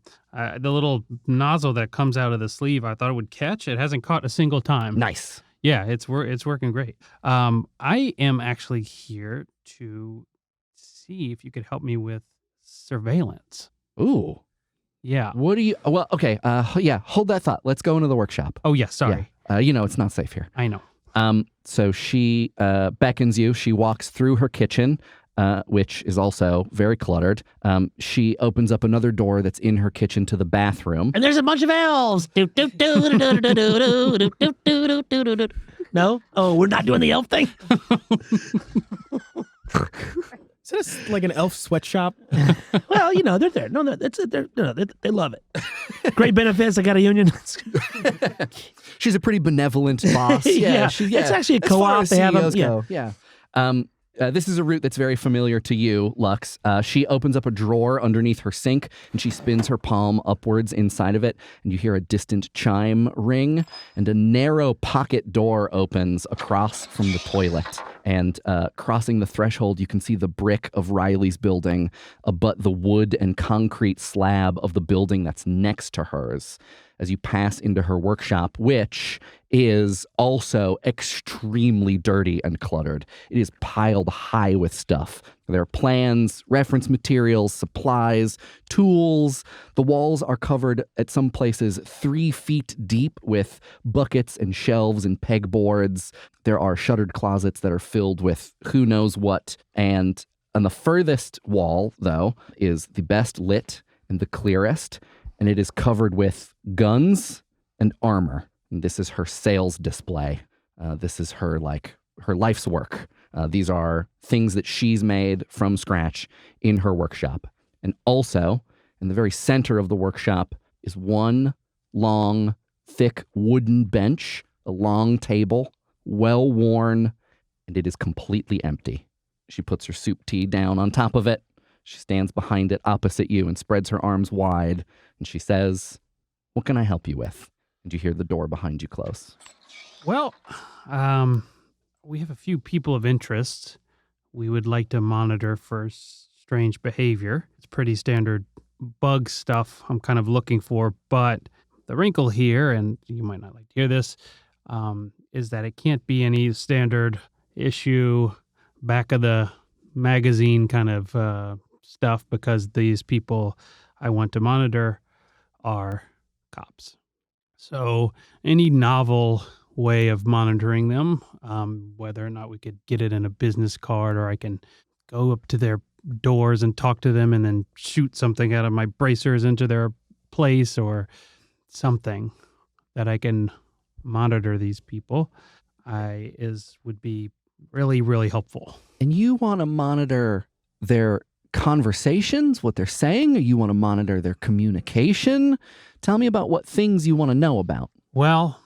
Speaker 6: little nozzle that comes out of the sleeve, I thought it would catch. It hasn't caught a single time.
Speaker 2: Nice.
Speaker 6: Yeah, it's working great. I am actually here to see if you could help me with surveillance.
Speaker 2: Ooh.
Speaker 6: Yeah.
Speaker 2: What do you? Well, okay. Yeah. Hold that thought. Let's go into the workshop.
Speaker 6: Oh, yes. Sorry.
Speaker 2: Yeah. It's not safe here.
Speaker 6: I know.
Speaker 2: So she beckons you. She walks through her kitchen, which is also very cluttered. She opens up another door that's in her kitchen to the bathroom.
Speaker 7: And there's a bunch of elves. No? Oh, we're not doing the elf thing?
Speaker 5: Is this like an elf sweatshop?
Speaker 7: Well, they're there. No, they love it. Great benefits. I got a union.
Speaker 2: She's a pretty benevolent boss.
Speaker 7: Yeah. It's actually a co-op. They have
Speaker 2: CEOs go. Yeah. This is a route that's very familiar to you, Lux. She opens up a drawer underneath her sink, and she spins her palm upwards inside of it, and you hear a distant chime ring, and a narrow pocket door opens across from the toilet. And crossing the threshold, you can see the brick of Riley's building, but the wood and concrete slab of the building that's next to hers as you pass into her workshop, which is also extremely dirty and cluttered. It is piled high with stuff. There are plans, reference materials, supplies, tools. The walls are covered at some places 3 feet deep with buckets and shelves and pegboards. There are shuttered closets that are filled with who knows what. And on the furthest wall, though, is the best lit and the clearest, and it is covered with guns and armor. And this is her sales display. This is her life's work. These are things that she's made from scratch in her workshop. And also, in the very center of the workshop is one long, thick wooden bench, a long table, well worn, and it is completely empty. She puts her soup tea down on top of it. She stands behind it opposite you and spreads her arms wide, and she says, "What can I help you with?" And you hear the door behind you close.
Speaker 6: Well, we have a few people of interest we would like to monitor for strange behavior. It's pretty standard bug stuff I'm kind of looking for, but the wrinkle here, and you might not like to hear this, is that it can't be any standard issue, back of the magazine kind of stuff, because these people I want to monitor are cops. So any novel way of monitoring them, whether or not we could get it in a business card, or I can go up to their doors and talk to them and then shoot something out of my bracers into their place, or something that I can monitor these people, would be really, really helpful.
Speaker 2: And you want to monitor their conversations, what they're saying, or you want to monitor their communication? Tell me about what things you want to know about.
Speaker 6: Well,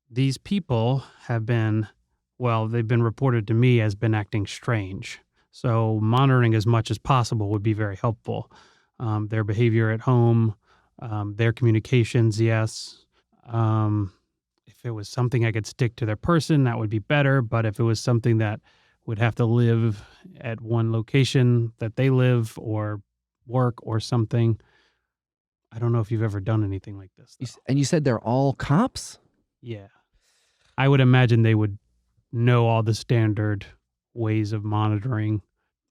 Speaker 6: these people they've been reported to me as been acting strange. So monitoring as much as possible would be very helpful. Their behavior at home, their communications, yes. If it was something I could stick to their person, that would be better. But if it was something that would have to live at one location that they live or work or something, I don't know if you've ever done anything like this.
Speaker 2: And you said they're all cops?
Speaker 6: Yeah. I would imagine they would know all the standard ways of monitoring,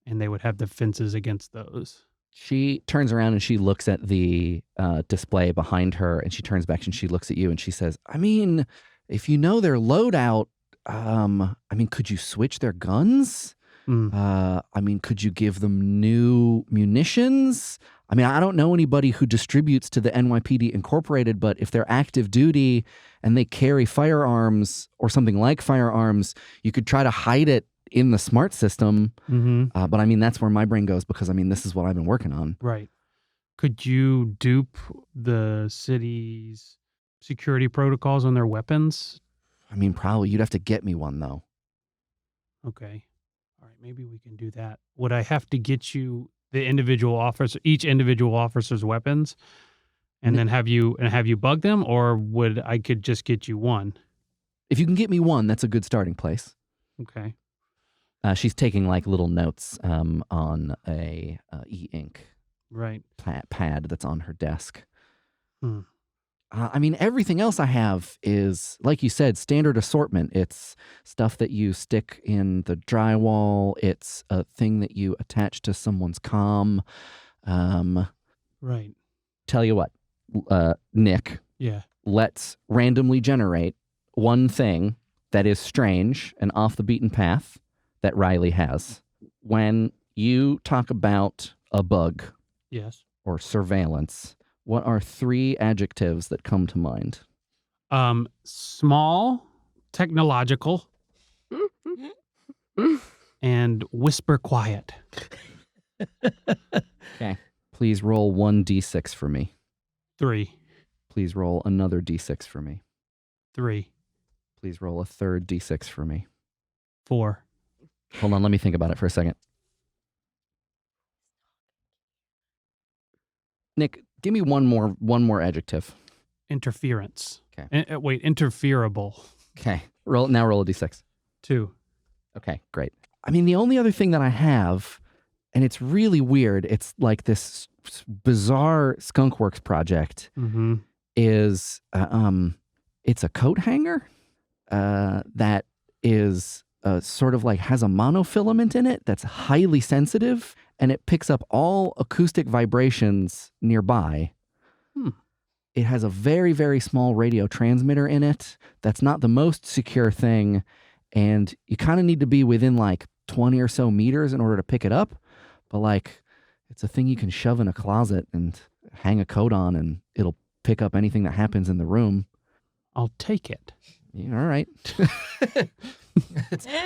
Speaker 6: and they would have defenses against those.
Speaker 2: She turns around and she looks at the display behind her, and she turns back and she looks at you and she says, I mean, if you know their loadout, could you switch their guns? Could you give them new munitions? I don't know anybody who distributes to the NYPD Incorporated, but if they're active duty and they carry firearms or something like firearms, you could try to hide it in the smart system.
Speaker 6: Mm-hmm.
Speaker 2: But that's where my brain goes, because this is what I've been working on.
Speaker 6: Right. Could you dupe the city's security protocols on their weapons?
Speaker 2: Probably. You'd have to get me one, though.
Speaker 6: Okay. All right. Maybe we can do that. Would I have to get you each individual officer's weapons, and then have you bug them, or I could just get you one?
Speaker 2: If you can get me one, that's a good starting place.
Speaker 6: Okay.
Speaker 2: She's taking little notes on a e-ink pad that's on her desk. Everything else I have is, like you said, standard assortment. It's stuff that you stick in the drywall. It's a thing that you attach to someone's comm.
Speaker 6: Right.
Speaker 2: Tell you what, Nick.
Speaker 6: Yeah.
Speaker 2: Let's randomly generate one thing that is strange and off the beaten path that Riley has. When you talk about a bug,
Speaker 6: yes,
Speaker 2: or surveillance, what are 3 adjectives that come to mind?
Speaker 6: Small, technological, and whisper quiet.
Speaker 2: Okay. Please roll 1d6 for me.
Speaker 6: 3.
Speaker 2: Please roll another d6 for me.
Speaker 6: 3.
Speaker 2: Please roll a third d6 for me.
Speaker 6: 4.
Speaker 2: Hold on, let me think about it for a second. Nick, give me one more adjective.
Speaker 6: Interference.
Speaker 2: Okay.
Speaker 6: Wait, interferable.
Speaker 2: Okay. Roll a d6.
Speaker 6: 2.
Speaker 2: Okay, great. I mean, the only other thing that I have, and it's really weird, it's like this bizarre skunkworks project,
Speaker 6: Mm-hmm.
Speaker 2: is it's a coat hanger that is sort of like has a monofilament in it that's highly sensitive, and it picks up all acoustic vibrations nearby. It has a very, very small radio transmitter in it that's not the most secure thing, and you kind of need to be within like 20 or so meters in order to pick it up. But like, it's a thing you can shove in a closet and hang a coat on, and it'll pick up anything that happens in the room.
Speaker 6: I'll take it.
Speaker 2: Yeah, all right.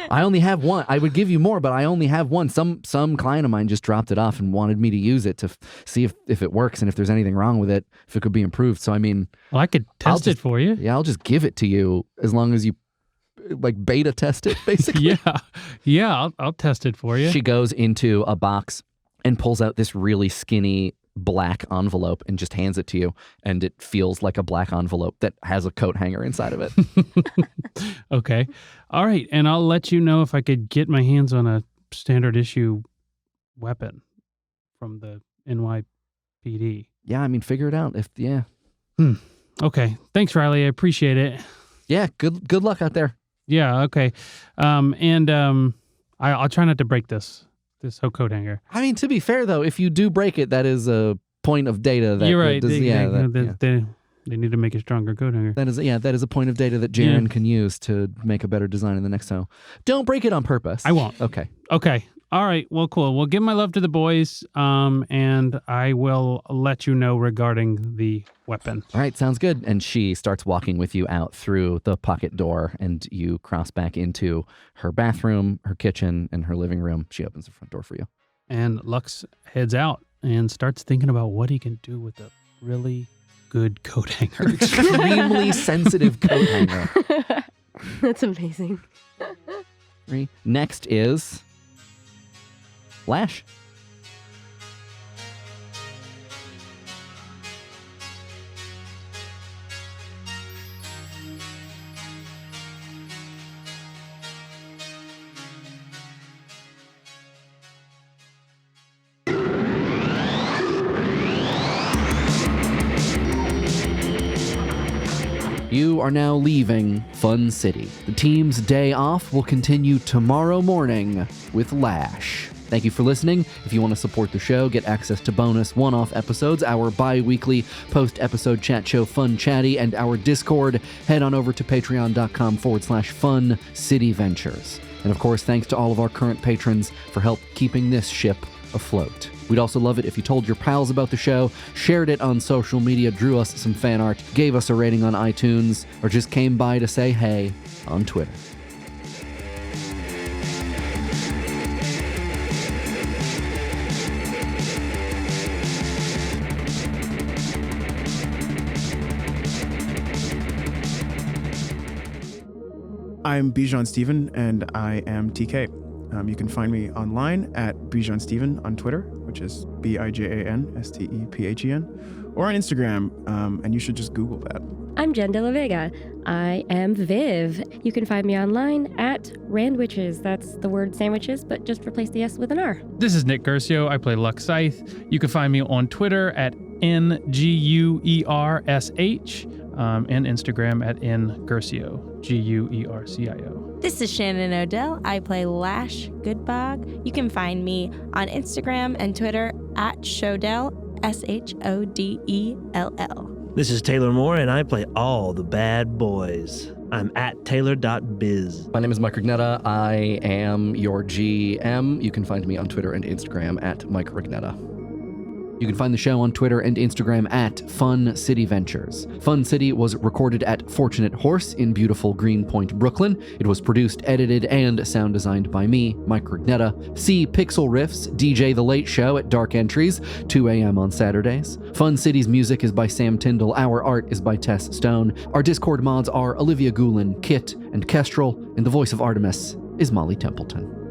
Speaker 2: I only have one. I would give you more, but I only have one. Some client of mine just dropped it off and wanted me to use it to see if it works and if there's anything wrong with it, if it could be improved. So I mean,
Speaker 6: well, I could test it for you.
Speaker 2: Yeah, I'll just give it to you as long as you like beta test it, basically.
Speaker 6: yeah, I'll test it for you.
Speaker 2: She goes into a box and pulls out this really skinny black envelope and just hands it to you, and it feels like a black envelope that has a coat hanger inside of it.
Speaker 6: Okay. All right, and I'll let you know if I could get my hands on a standard issue weapon from the NYPD.
Speaker 2: Yeah, I mean, figure it out.
Speaker 6: Okay. Thanks, Riley. I appreciate it.
Speaker 2: Yeah, good luck out there.
Speaker 6: Yeah, okay. I'll try not to break this whole coat hanger.
Speaker 2: I mean, to be fair, though, if you do break it, that is a point of data. That
Speaker 6: You're right.
Speaker 2: They
Speaker 6: need to make a stronger coat hanger.
Speaker 2: That is a point of data that Jaren can use to make a better design in the next show. Don't break it on purpose.
Speaker 6: I won't.
Speaker 2: Okay.
Speaker 6: All right. Well, cool. Well, give my love to the boys, and I will let you know regarding the weapon.
Speaker 2: All right. Sounds good. And she starts walking with you out through the pocket door, and you cross back into her bathroom, her kitchen, and her living room. She opens the front door for you.
Speaker 6: And Lux heads out and starts thinking about what he can do with a really good coat hanger.
Speaker 2: Extremely sensitive coat hanger.
Speaker 3: That's amazing.
Speaker 2: Next is Lash. You are now leaving Fun City. The team's day off will continue tomorrow morning with Lash. Thank you for listening. If you want to support the show, get access to bonus one-off episodes, our bi-weekly post-episode chat show Fun Chatty, and our Discord, head on over to patreon.com/Fun City Ventures. And of course, thanks to all of our current patrons for help keeping this ship afloat. We'd also love it if you told your pals about the show, shared it on social media, drew us some fan art, gave us a rating on iTunes, or just came by to say hey on Twitter.
Speaker 5: I'm Bijan Steven, and I am TK. You can find me online at Bijan Steven on Twitter, which is BIJANSTEPHEN, or on Instagram, and you should just Google that.
Speaker 3: I'm Jen De La Vega. I am Viv. You can find me online at Randwiches. That's the word sandwiches, but just replace the S with an R.
Speaker 6: This is Nick Guercio. I play Lux Scythe. You can find me on Twitter at NGUERSH, and Instagram at NGuercio, GUERCIO.
Speaker 4: This is Shannon Odell. I play Lash Goodbog. You can find me on Instagram and Twitter at Shodell, SHODELL.
Speaker 7: This is Taylor Moore, and I play all the bad boys. I'm at taylor.biz.
Speaker 2: My name is Mike Rugnetta. I am your GM. You can find me on Twitter and Instagram at Mike Rugnetta. You can find the show on Twitter and Instagram at Fun City Ventures. Fun City was recorded at Fortunate Horse in beautiful Greenpoint, Brooklyn. It was produced, edited, and sound designed by me, Mike Rugnetta. See Pixlriffs, DJ The Late Show at Dark Entries, 2 a.m. on Saturdays. Fun City's music is by Sam Tyndall. Our art is by Tess Stone. Our Discord mods are Olivia Goulin, Kit, and Kestrel, and the voice of Artemis is Molly Templeton.